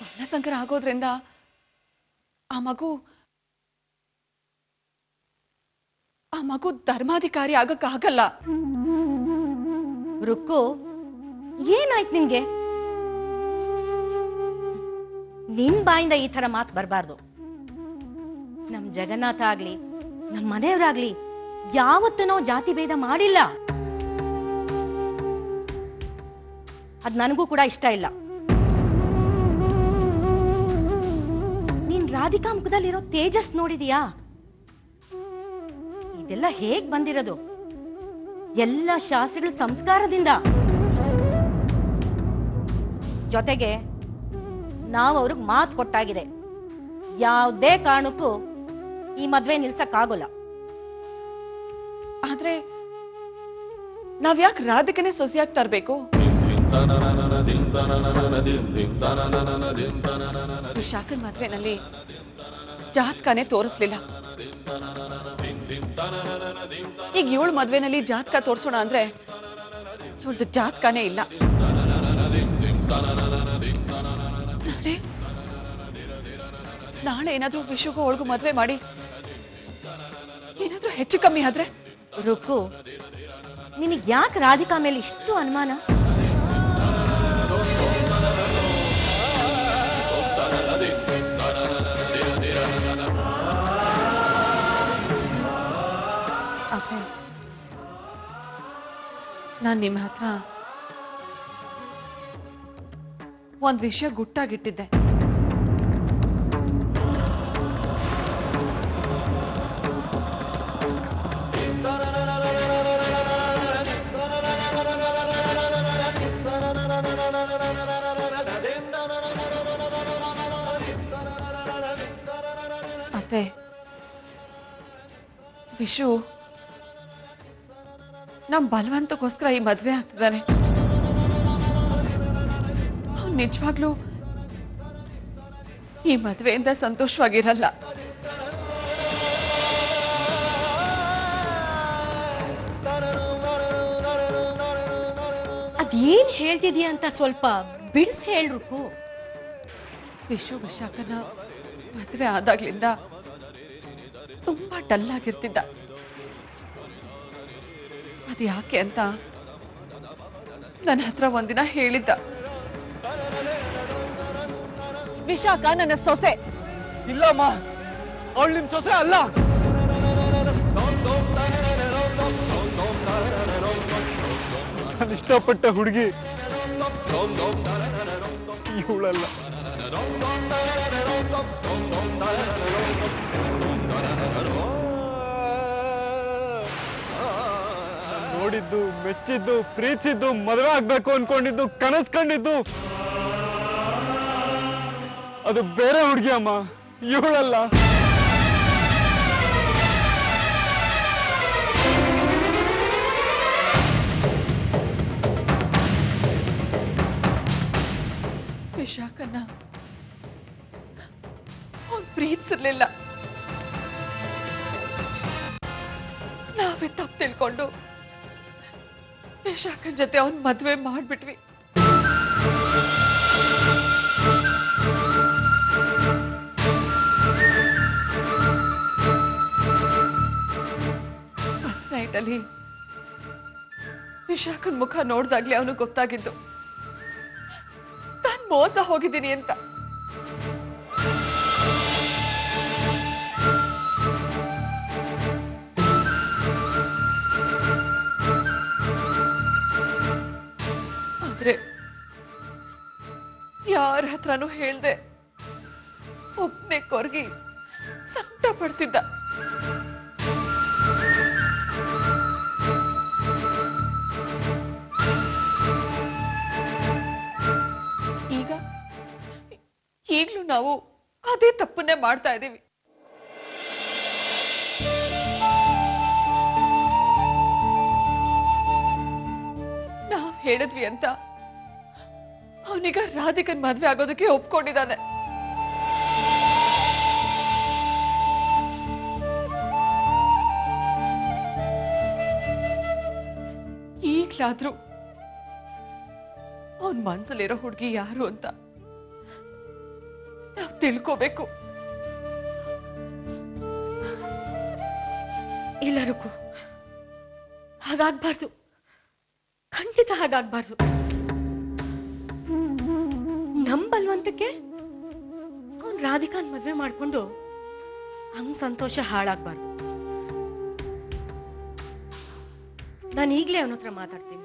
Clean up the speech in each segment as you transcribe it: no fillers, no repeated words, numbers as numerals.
ವರ್ಣಸಂಕರ ಆಗೋದ್ರಿಂದ ಆ ಮಗು ಧರ್ಮಾಧಿಕಾರಿ ಆಗಕ್ಕಾಗಲ್ಲ. ರುಕ್ಕು, ಏನಾಯ್ತು ನಿನ್ಗೆ? ನಿನ್ ಬಾಯಿಂದ ಈ ತರ ಮಾತು ಬರಬಾರ್ದು. ನಮ್ ಜಗನ್ನಾಥ ಆಗ್ಲಿ ನಮ್ ಮನೆಯವರಾಗ್ಲಿ ಯಾವತ್ತೂ ನಾವು ಜಾತಿ ಭೇದ ಮಾಡಿಲ್ಲ. ಅದ್ ನನಗೂ ಕೂಡ ಇಷ್ಟ ಇಲ್ಲ. ನೀನ್ ರಾಧಿಕಾ ಮುಖದಲ್ಲಿರೋ ತೇಜಸ್ ನೋಡಿದೀಯಾ? ಇದೆಲ್ಲ ಹೇಗ್ ಬಂದಿರೋದು? ಎಲ್ಲ ಶಾಸ್ತ್ರಗಳ ಸಂಸ್ಕಾರದಿಂದ. ಜೊತೆಗೆ ನಾವು ಅವ್ರಿಗೆ ಮಾತು ಕೊಟ್ಟಾಗಿದೆ, ಯಾವುದೇ ಕಾರಣಕ್ಕೂ ಈ ಮದ್ವೆ ನಿಲ್ಸಕ್ಕಾಗೋಲ್ಲ. ಆದ್ರೆ ನಾವ್ಯಾಕೆ ರಾಧಿಕನೇ ಸೊಸೆಯಾಗಿ ತರ್ಬೇಕು? ವಿಶಾಖನ್ ಮದ್ವೆನಲ್ಲಿ ಜಾತಕನೇ ತೋರಿಸ್ಲಿಲ್ಲ. ಈಗ ಇವಳು ಮದ್ವೆನಲ್ಲಿ ಜಾತಕ ತೋರ್ಸೋಣ ಅಂದ್ರೆ ಇವಳ್ದು ಜಾತಕನೇ ಇಲ್ಲ. ನಾಳೆ ಏನಾದ್ರೂ ವಿಷುಗೂ ಅವಳಿಗೂ ಮದ್ವೆ ಮಾಡಿ ಏನಾದ್ರೂ ಹೆಚ್ಚು ಕಮ್ಮಿ ಆದ್ರೆ? ರುಕ್ಕು, ನಿನಗೆ ಯಾಕೆ ರಾಧಿಕಾ ಮೇಲೆ ಇಷ್ಟು ಅನುಮಾನ? ನಾನು ನಿಮ್ಮ ಹತ್ರ ಒಂದ್ ವಿಷಯ ಗುಟ್ಟಾಗಿಟ್ಟಿದ್ದೆ. ಅತ್ತೆ, ವಿಶು ನಮ್ ಬಲವಂತಕ್ಕೋಸ್ಕರ ಈ ಮದ್ವೆ ಆಗ್ತಿದ್ದಾನೆ. ಅವ್ನು ನಿಜವಾಗ್ಲೂ ಈ ಮದ್ವೆಯಿಂದ ಸಂತೋಷವಾಗಿರಲ್ಲ. ಅದೇನ್ ಹೇಳ್ತಿದೀಯ ಅಂತ ಸ್ವಲ್ಪ ಬಿಡಿಸಿ ಹೇಳ್ರುಕು. ವಿಶು ವಿಶಾಖನ ಮದ್ವೆ ಆದಾಗ್ಲಿಂದ ತುಂಬಾ ಡಲ್ ಆಗಿರ್ತಿದ್ದ. ಅದು ಯಾಕೆ ಅಂತ ನನ್ನ ಹತ್ರ ಒಂದಿನ ಹೇಳಿದ್ದ. ವಿಶಾಖ ನನ್ನ ಸೊಸೆ. ಇಲ್ಲಮ್ಮ, ಅವಳು ನಿಮ್ ಸೊಸೆ ಅಲ್ಲ. ನಾನು ಇಷ್ಟಪಟ್ಟ ಹುಡುಗಿ ಇವಳಲ್ಲ. ನೋಡಿದ್ದು, ಮೆಚ್ಚಿದ್ದು, ಪ್ರೀತಿಸಿದ್ದು, ಮದುವೆ ಆಗ್ಬೇಕು ಅನ್ಕೊಂಡಿದ್ದು, ಕನಸು ಕಂಡಿದ್ದು ಅದು ಬೇರೆ ಹುಡುಗಿ ಅಮ್ಮ, ಇವಳಲ್ಲ. ವಿಶಾಖನ ಅವನು ಪ್ರೀತಿಸಿರ್ಲಿಲ್ಲ. ನಾವೇ ತಪ್ಪು ತಿಳ್ಕೊಂಡು ವಿಶಾಖನ್ ಜೊತೆ ಅವನ್ ಮದ್ವೆ ಮಾಡ್ಬಿಟ್ವಿ. ಫಸ್ಟ್ ನೈಟ್ ಅಲ್ಲಿ ವಿಶಾಖನ್ ಮುಖ ನೋಡ್ದಾಗ್ಲೇ ಅವನು ಗೊತ್ತಾಗಿದ್ದು ನಾನ್ ಮೋಸ ಹೋಗಿದ್ದೀನಿ ಅಂತ. ಆದ್ರೆ ಯಾರ ಹತ್ರನೂ ಹೇಳ್ದೆ ಒಬ್ನೇ ಕೊರ್ಗಿ ಸಂಕಟ ಪಡ್ತಿದ್ದ. ಈಗ್ಲೂ ನಾವು ಅದೇ ತಪ್ಪನ್ನೇ ಮಾಡ್ತಾ ಇದ್ದೀವಿ. ನಾವ್ ಹೇಳಿದ್ವಿ ಅಂತ ಅವನೀಗ ರಾಧಿಕನ್ ಮದ್ವೆ ಆಗೋದಕ್ಕೆ ಒಪ್ಕೊಂಡಿದ್ದಾನೆ. ಈಗ್ಲಾದ್ರೂ ಅವನ್ ಮನ್ಸಲ್ಲಿರೋ ಹುಡುಗಿ ಯಾರು ಅಂತ ತಿಳ್ಕೋಬೇಕು. ಎಲ್ಲರಿಗೂ ಹಾಗಾಗ್ಬಾರ್ದು, ಖಂಡಿತ ಹಾಗಾಗ್ಬಾರ್ದು. ನಮ್ ಬಲ್ವಂತಕ್ಕೆ ಅವ್ನ್ ರಾಧಿಕಾನ್ ಮದ್ವೆ ಮಾಡ್ಕೊಂಡು ಹಂಗ್ ಸಂತೋಷ ಹಾಳಾಗ್ಬಾರ್ದು. ನಾನು ಈಗ್ಲೇ ಅವನ ಹತ್ರ ಮಾತಾಡ್ತೀನಿ.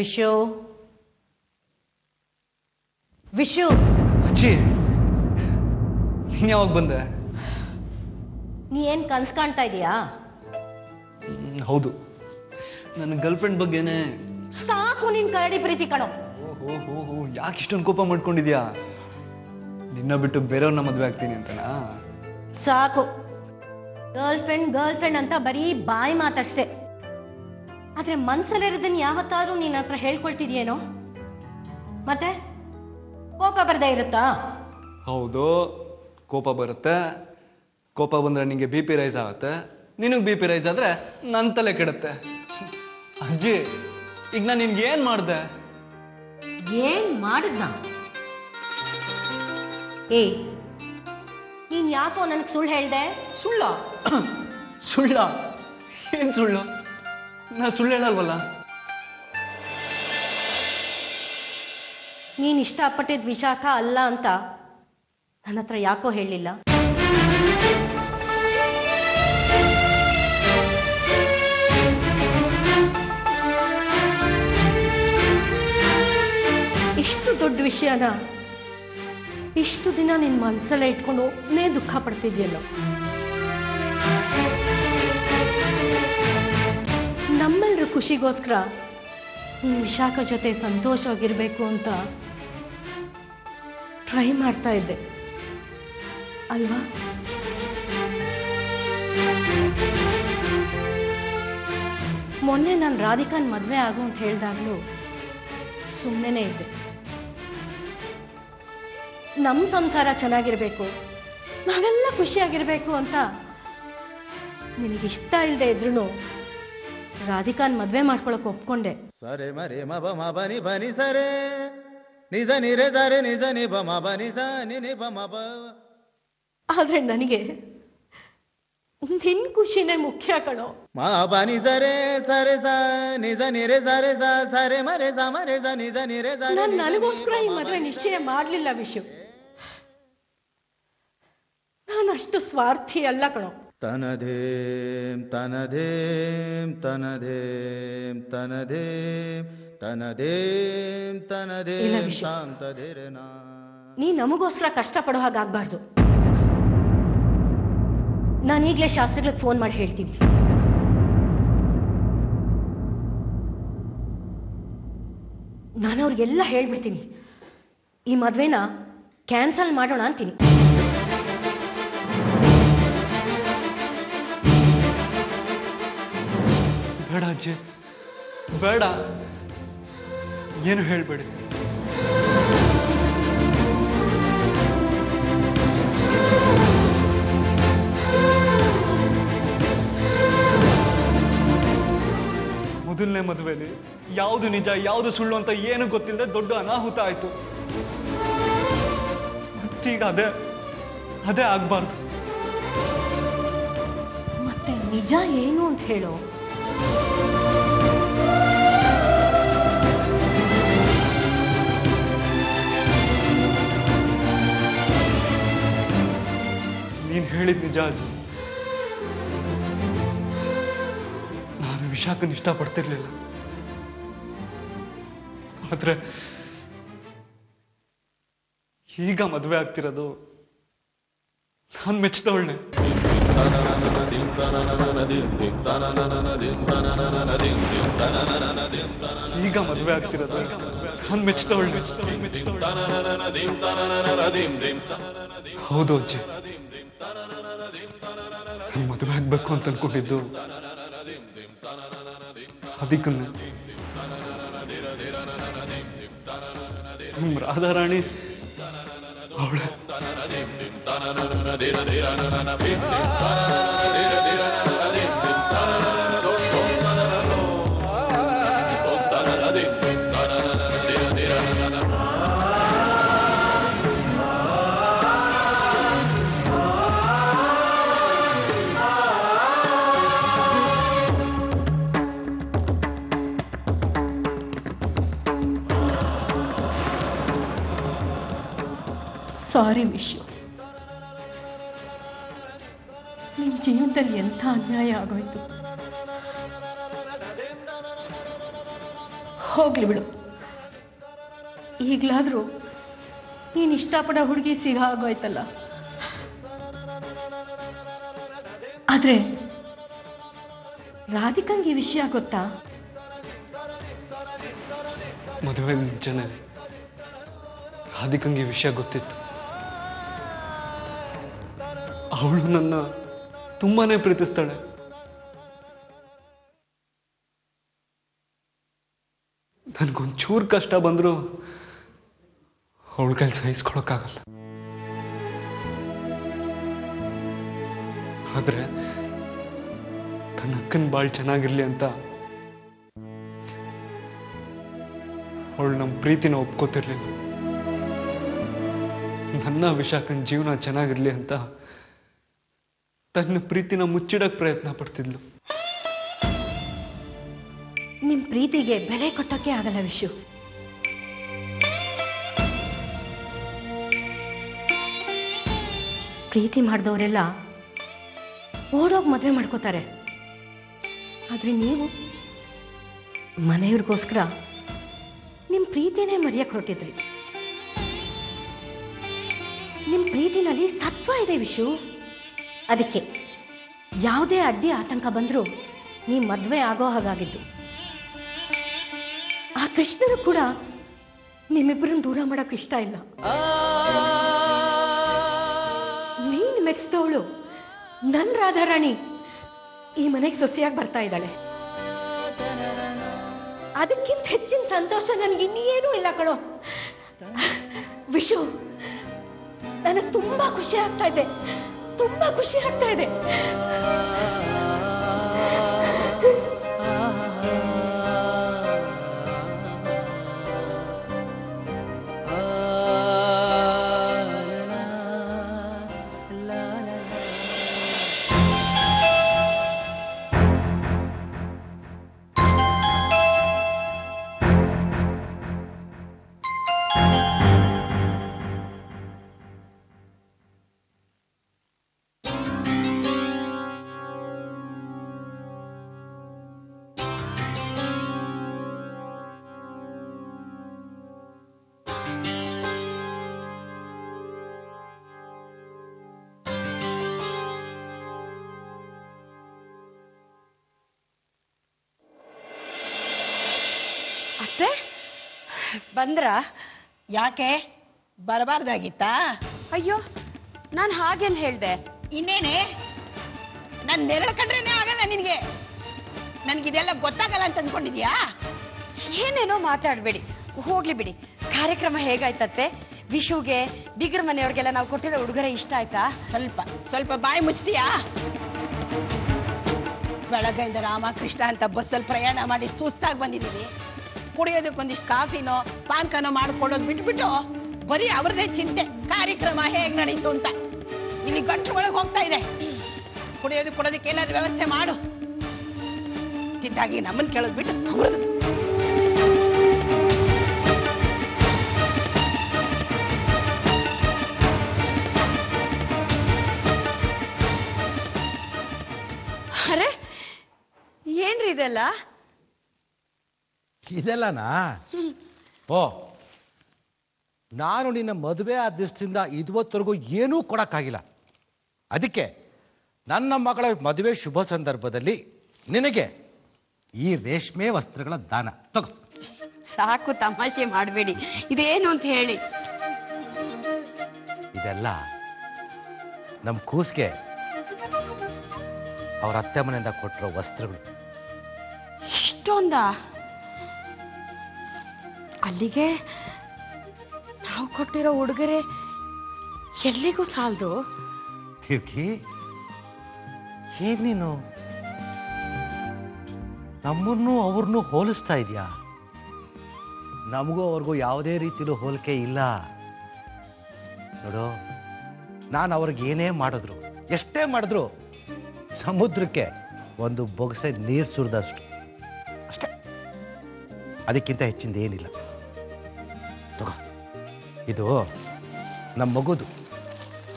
ವಿಶು, ವಿಶು. ಅಜ್ಜಿ, ನೀನ್ ಯಾವಾಗ ಬಂದೆ? ನೀ ಏನ್ ಕನ್ಸ್ ಕಾಣ್ತಾ ಇದೀಯಾ? ಹೌದು, ನನ್ನ ಗರ್ಲ್ ಫ್ರೆಂಡ್ ಬಗ್ಗೆನೆ. ಸಾಕು ನಿನ್ ಕರಡಿ ಪ್ರೀತಿ ಕಣೋ. ಓಹೋ, ಯಾಕೆ ಇಷ್ಟೊಂದು ಕೋಪ ಮಾಡ್ಕೊಂಡಿದ್ಯಾ? ನಿನ್ನ ಬಿಟ್ಟು ಬೇರೆಯವ್ರನ್ನ ಮದ್ವೆ ಆಗ್ತೀನಿ ಅಂತನಾ? ಸಾಕು, ಗರ್ಲ್ ಫ್ರೆಂಡ್ ಅಂತ ಬರೀ ಬಾಯಿ ಮಾತಾಡ್ಸೆ. ಆದ್ರೆ ಮನ್ಸಲ್ಲಿರೋದನ್ನ ಯಾವತ್ತಾದ್ರೂ ನಿನ್ನ ಹತ್ರ ಹೇಳ್ಕೊಳ್ತಿದ್ಯೇನೋ? ಮತ್ತೆ ಕೋಪ ಬರ್ದೇ ಇರುತ್ತಾ? ಹೌದು, ಕೋಪ ಬರುತ್ತೆ. ಕೋಪ ಬಂದ್ರೆ ನಿಂಗೆ ಬಿ ಪಿ ರೈಸ್ ಆಗುತ್ತೆ. ನಿನಗ್ ಬಿ ಪಿ ರೈಸ್ ಆದ್ರೆ ನನ್ನ ತಲೆ ಕೆಡುತ್ತೆ. ಅಜ್ಜಿ, ಈಗ ನಾನು ನಿನ್ಗೆ ಏನ್ ಮಾಡ್ದೆ? ಏನ್ ಮಾಡಿದ್ನ? ನೀನ್ ಯಾಕೋ ನನ್ಗೆ ಸುಳ್ಳು ಹೇಳ್ದೆ? ಸುಳ್ಳ? ಸುಳ್ಳ? ಏನ್ ಸುಳ್ಳು? ನಾ ಸುಳ್ಳು ಹೇಳಲ್ವಲ್ಲ. ನೀನ್ ಇಷ್ಟಪಟ್ಟಿದ್ ವಿಶಾಖ ಅಲ್ಲ ಅಂತ ನನ್ನ ಹತ್ರ ಯಾಕೋ ಹೇಳಿಲ್ಲ? ಇಷ್ಟು ದೊಡ್ಡ ವಿಷಯನ ಇಷ್ಟು ದಿನ ನಿನ್ ಮನಸ್ಸಲ್ಲೇ ಇಟ್ಕೊಂಡು ಒಬ್ಬನೇ ದುಃಖ ಪಡ್ತಿದ್ಯಲ್ಲೋ. ನಮ್ಮೆಲ್ಲರ ಖುಷಿಗೋಸ್ಕರ ನೀನು ವಿಶಾಖ ಜೊತೆ ಸಂತೋಷವಾಗಿರ್ಬೇಕು ಅಂತ ಟ್ರೈ ಮಾಡ್ತಾ ಇದ್ದೆ ಅಲ್ವಾ? ಮೊನ್ನೆ ನಾನು ರಾಧಿಕಾನ್ ಮದ್ವೆ ಆಗು ಅಂತ ಹೇಳ್ದಾಗ್ಲೂ ಸುಮ್ಮನೆ ಇದ್ದೆ. ನಮ್ಮ ಸಂಸಾರ ಚೆನ್ನಾಗಿರ್ಬೇಕು, ನಾವೆಲ್ಲ ಖುಷಿಯಾಗಿರ್ಬೇಕು ಅಂತ ನಿನಗಿಷ್ಟ ಇಲ್ಲದೆ ಇದ್ರು ರಾಧಿಕಾನ್ ಮದ್ವೆ ಮಾಡ್ಕೊಳಕ್ ಒಪ್ಕೊಂಡೆ. ಸರೆ ಮರೆ ಮಬ ಮಬನಿ ಬನಿ ಸರೆ ನಿಜ ನಿರೆ ದರೆ ನಿಜ ನಿಬ ಮಬನಿ ಸ ನಿ ಬ ಮಬ. ಆದ್ರೆ ನನಗೆ ನಿನ್ ಖುಷಿನೇ ಮುಖ್ಯ ಕಣೋ. ಮಾ ಬನಿ ಸರೆ ಸರೆ ಸ ನಿಜ ನಿರೆ ಸರೆ ಸ ಸರೆ ಮರೆ ಸ ಮರೆ ಸ ನಿಜ ನಿರೆ ಸ. ನಾನು ನನಗೋಸ್ಕರ ಈ ಮದ್ವೆ ನಿಶ್ಚಯ ಮಾಡ್ಲಿಲ್ಲ ವಿಷು. ನಾನಷ್ಟು ಸ್ವಾರ್ಥಿ ಅಲ್ಲ ಕಣೋ. ತನಧೇಂ ತನಧೇಂ ತನಧೇಂ ತನಧೇಂ ತನಧೇಂ ತನಧೇಂ ಶಾಂತಧೇರನಾ. ನೀ ನಮಗೋಸ್ಕರ ಕಷ್ಟಪಡೋ ಹಾಗಾಗ್ಬಾರ್ದು. ನಾನೀಗ್ಲೇ ಶಾಸ್ತ್ರಿಗಳಿಗೆ ಫೋನ್ ಮಾಡಿ ಹೇಳ್ತೀನಿ. ನಾನು ಅವ್ರಿಗೆಲ್ಲ ಹೇಳ್ಬಿಡ್ತೀನಿ. ಈ ಮದ್ವೆನ ಕ್ಯಾನ್ಸಲ್ ಮಾಡೋಣ ಅಂತೀನಿ. ಬೇಡ ಅಜ್ಜಿ, ಬೇಡ, ಏನು ಹೇಳ್ಬೇಡಿ. ಮೊದಲನೇ ಮದುವೆಲಿ ಯಾವುದು ನಿಜ ಯಾವುದು ಸುಳ್ಳು ಅಂತ ಏನು ಗೊತ್ತಿಲ್ಲದೆ ದೊಡ್ಡ ಅನಾಹುತ ಆಯ್ತು. ಮತ್ತೀಗ ಅದೇ ಆಗ್ಬಾರ್ದು. ಮತ್ತೆ ನಿಜ ಏನು ಅಂತ ಹೇಳೋ. ನೀನ್ ಹೇಳಿದ್ ನಿಜ ಅಜ್ಜಿ. ನಾನು ವಿಶಾಖನ್ ಇಷ್ಟಪಡ್ತಿರ್ಲಿಲ್ಲ. ಆದ್ರೆ ಈಗ ಮದುವೆ ಆಗ್ತಿರೋದು ನಾನು ಮೆಚ್ಚಿದವಳ್ನೆ. ಈಗ ಮದುವೆ ಆಗ್ತಿರೋದು ನಾನು ಮೆಚ್ಚಿದವಳ್ನೆ. ಹೌದು ಅಜ್ಜಿ, ನಾನು ಮದುವೆ ಆಗ್ಬೇಕು ಅಂತ ಅನ್ಕೊಂಡಿದ್ದು ಅದಕ್ಕನ್ನೇ. ನಿಮ್ ರಾಧಾರಾಣಿ ಅವಳೆ. ಸಾರಿ ವಿಶ್ವ, ನಿನ್ ಜೀವನದಲ್ಲಿ ಎಂಥ ಅನ್ಯಾಯ ಆಗೋಯ್ತು. ಹೋಗ್ಲಿ ಬಿಡು, ಈಗ್ಲಾದ್ರೂ ನೀನ್ ಇಷ್ಟಪಡೋ ಹುಡುಗಿ ಸಿಗ ಆಗೋಯ್ತಲ್ಲ. ಆದ್ರೆ ರಾಧಿಕಂಗೆ ಈ ವಿಷಯ ಗೊತ್ತಾ? ಮದುವೆ ಮುಂಚೆನೆ ರಾಧಿಕಂಗೆ ವಿಷಯ ಗೊತ್ತಿತ್ತು. ಅವಳು ನನ್ನ ತುಂಬಾನೇ ಪ್ರೀತಿಸ್ತಾಳೆ. ನನ್ಗೊಂಚೂರು ಕಷ್ಟ ಬಂದ್ರು ಅವಳ ಕೈಲಿ ಸಹಿಸ್ಕೊಳಕ್ಕಾಗಲ್ಲ. ಆದ್ರೆ ತನ್ನ ಅಕ್ಕನ ಬಾಳ್ ಚೆನ್ನಾಗಿರ್ಲಿ ಅಂತ ಅವಳು ನಮ್ಮ ಪ್ರೀತಿನ ಒಪ್ಕೋತಿರ್ಲಿಲ್ಲ. ನನ್ನ ವಿಶಾಖನ್ ಜೀವನ ಚೆನ್ನಾಗಿರ್ಲಿ ಅಂತ ತನ್ನ ಪ್ರೀತಿನ ಮುಚ್ಚಿಡಕ್ ಪ್ರಯತ್ನ ಪಡ್ತಿದ್ಲು. ನಿಮ್ ಪ್ರೀತಿಗೆ ಬೆಲೆ ಕೊಟ್ಟಕ್ಕೆ ಆಗಲ್ಲ ವಿಶು. ಪ್ರೀತಿ ಮಾಡಿದವರೆಲ್ಲ ಓಡೋಗಿ ಮದುವೆ ಮಾಡ್ಕೋತಾರೆ. ಆದ್ರೆ ನೀವು ಮನೆಯವ್ರಿಗೋಸ್ಕರ ನಿಮ್ ಪ್ರೀತಿನೇ ಮರೆಯಕ್ ಹೊರಟಿದ್ರಿ. ನಿಮ್ ಪ್ರೀತಿನಲ್ಲಿ ಸತ್ವ ಇದೆ ವಿಶು. ಅದಕ್ಕೆ ಯಾವುದೇ ಅಡ್ಡಿ ಆತಂಕ ಬಂದರೂ ನೀ ಮದ್ವೆ ಆಗೋ ಹಾಗಾಗಿದ್ದು. ಆ ಕೃಷ್ಣನು ಕೂಡ ನಿಮ್ಮಿಬ್ಬರನ್ನು ದೂರ ಮಾಡಕ್ ಇಷ್ಟ ಇಲ್ಲ. ನೀನ್ ಮೆಚ್ಚಿದವಳು ನನ್ ರಾಧಾರಾಣಿ ಈ ಮನೆಗೆ ಸೊಸೆಯಾಗಿ ಬರ್ತಾ ಇದ್ದಾಳೆ. ಅದಕ್ಕಿಂತ ಹೆಚ್ಚಿನ ಸಂತೋಷ ನನ್ಗೆ ಇನ್ನೇನೂ ಇಲ್ಲ ಕಣೋ ವಿಶು. ನನಗೆ ತುಂಬಾ ಖುಷಿ ಆಗ್ತಾ ಇದೆ, ತುಂಬಾ ಖುಷಿ ಆಗ್ತಾ ಇದೆ. ಬಂದ್ರ? ಯಾಕೆ ಬರಬಾರ್ದಾಗಿತ್ತಾ? ಅಯ್ಯೋ ನಾನು ಹಾಗೇನ್ ಹೇಳ್ದೆ? ಇನ್ನೇನೆ ನನ್ ನೆರಳು ಕಂಡ್ರೇನೆ ಆಗಲ್ಲ ನಿನ್ಗೆ. ನನ್ಗಿದೆಲ್ಲ ಗೊತ್ತಾಗಲ್ಲ ಅಂತ ಅಂದ್ಕೊಂಡಿದ್ಯಾ? ಏನೇನೋ ಮಾತಾಡ್ಬೇಡಿ, ಹೋಗ್ಲಿ ಬಿಡಿ. ಕಾರ್ಯಕ್ರಮ ಹೇಗಾಯ್ತತ್ತೆ? ವಿಶುಗೆ ಬೀಗರ ಮನೆಯವ್ರಿಗೆಲ್ಲ ನಾವು ಕೊಟ್ಟಿರೋ ಉಡುಗೊರೆ ಇಷ್ಟ ಆಯ್ತಾ? ಸ್ವಲ್ಪ ಬಾಯಿ ಮುಚ್ತೀಯಾ? ಬೆಳಗ್ಗೆಯಿಂದ ರಾಮಕೃಷ್ಣ ಅಂತ ಬಸ್ಸಲ್ಲಿ ಪ್ರಯಾಣ ಮಾಡಿ ಸುಸ್ತಾಗಿ ಬಂದಿದ್ದೀವಿ. ಕುಡಿಯೋದಕ್ಕೊಂದಿಷ್ಟು ಕಾಫಿನೋ ಪಾನ್ಕನೋ ಮಾಡ್ಕೊಡೋದು ಬಿಟ್ಬಿಟ್ಟು ಬರೀ ಅವ್ರದೇ ಚಿಂತೆ, ಕಾರ್ಯಕ್ರಮ ಹೇಗ್ ನಡೀತು ಅಂತ. ಇಲ್ಲಿ ಗಂಟು ಒಳಗೆ ಹೋಗ್ತಾ ಇದೆ. ಕುಡಿಯೋದಕ್ಕೆ ಕೊಡೋದಕ್ಕೆ ಏನಾದ್ರು ವ್ಯವಸ್ಥೆ ಮಾಡು. ತಿದ್ದಾಗಿ ನಮ್ಮನ್ನು ಕೇಳೋದು ಬಿಟ್ಟು ಅವ್ರದ್ದು. ಅರೆ ಏನ್ರಿ ಇದೆಲ್ಲ? ಇದೆಲ್ಲನಾ? ಓ, ನಾನು ನಿನ್ನ ಮದುವೆ ಆದ ದಿವಸದಿಂದ ಇದುವತ್ತರೆಗೂ ಏನೂ ಕೊಡಕ್ಕಾಗಿಲ್ಲ. ಅದಕ್ಕೆ ನನ್ನ ಮಗಳ ಮದುವೆ ಶುಭ ಸಂದರ್ಭದಲ್ಲಿ ನಿನಗೆ ಈ ರೇಷ್ಮೆ ವಸ್ತ್ರಗಳ ದಾನ ತಗೋ. ಸಾಕು, ತಮಾಷೆ ಮಾಡಬೇಡಿ. ಇದೇನು ಅಂತ ಹೇಳಿ. ಇದೆಲ್ಲ ನಮ್ಮ ಕೂಸ್ಗೆ ಅವ್ರ ಅತ್ತೆ ಮನೆಯಿಂದ ಕೊಟ್ಟಿರೋ ವಸ್ತ್ರಗಳು. ಇಷ್ಟೊಂದ? ಅಲ್ಲಿಗೆ ನಾವು ಕೊಟ್ಟಿರೋ ಉಡುಗೊರೆ ಎಲ್ಲಿಗೂ ಸಾಲದು. ದೇವ್ಕಿ, ಹೇಗ್ ನೀನು ನಮ್ಮನ್ನು ಅವ್ರನ್ನೂ ಹೋಲಿಸ್ತಾ ಇದೆಯಾ? ನಮಗೂ ಅವ್ರಿಗೂ ಯಾವುದೇ ರೀತಿಲೂ ಹೋಲಿಕೆ ಇಲ್ಲ. ನೋಡು, ನಾನು ಅವ್ರಿಗೆ ಏನೇ ಮಾಡಿದ್ರು, ಎಷ್ಟೇ ಮಾಡಿದ್ರು ಸಮುದ್ರಕ್ಕೆ ಒಂದು ಬೊಗಸೆ ನೀರು ಸುರಿದಷ್ಟು ಅಷ್ಟೇ. ಅದಕ್ಕಿಂತ ಹೆಚ್ಚಿಂದ ಏನಿಲ್ಲ. ತಗೋ, ಇದು ನಮ್ಮ ಮಗುದು.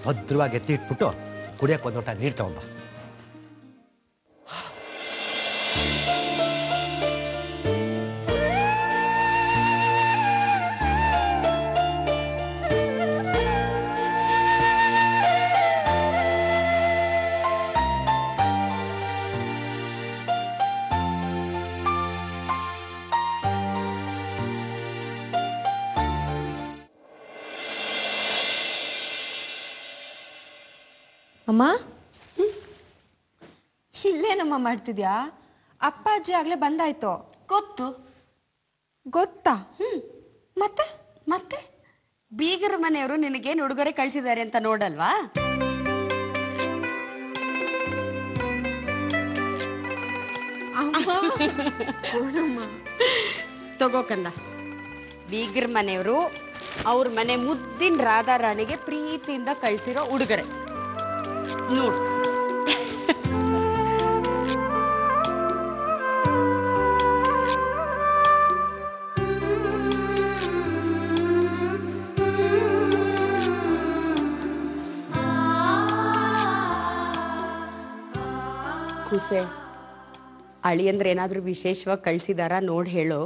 ಭದ್ರವಾಗಿ ಎತ್ತಿ ಇಟ್ಬಿಟ್ಟು ಕುಡಿಯಕ್ಕೆ ಒಂದು ಲೋಟ ನೀರು ತಗೊಂಬ. ಅಮ್ಮ, ಇಲ್ಲೇನಮ್ಮ ಮಾಡ್ತಿದ್ಯಾ? ಅಪ್ಪ ಅಜ್ಜಿ ಆಗ್ಲೇ ಬಂದಾಯ್ತು. ಗೊತ್ತು. ಗೊತ್ತಾ? ಮತ್ತೆ ಮತ್ತೆ ಬೀಗರ ಮನೆಯವರು ನಿನಗೇನು ಉಡುಗೊರೆ ಕಳಿಸಿದ್ದಾರೆ ಅಂತ ನೋಡಲ್ವಾ? ತಗೋಕಂದ. ಬೀಗರ ಮನೆಯವರು ಅವ್ರ ಮನೆ ಮುದ್ದಿನ ರಾಧಾರಾಣಿಗೆ ಪ್ರೀತಿಯಿಂದ ಕಳಿಸಿರೋ ಉಡುಗೊರೆ ನೋಡು. ಕೂಸೆ, ಅಳಿಯಂದ್ರೆ ಏನಾದ್ರೂ ವಿಶೇಷವಾಗಿ ಕಳ್ಸಿದಾರ ನೋಡ್ ಹೇಳು.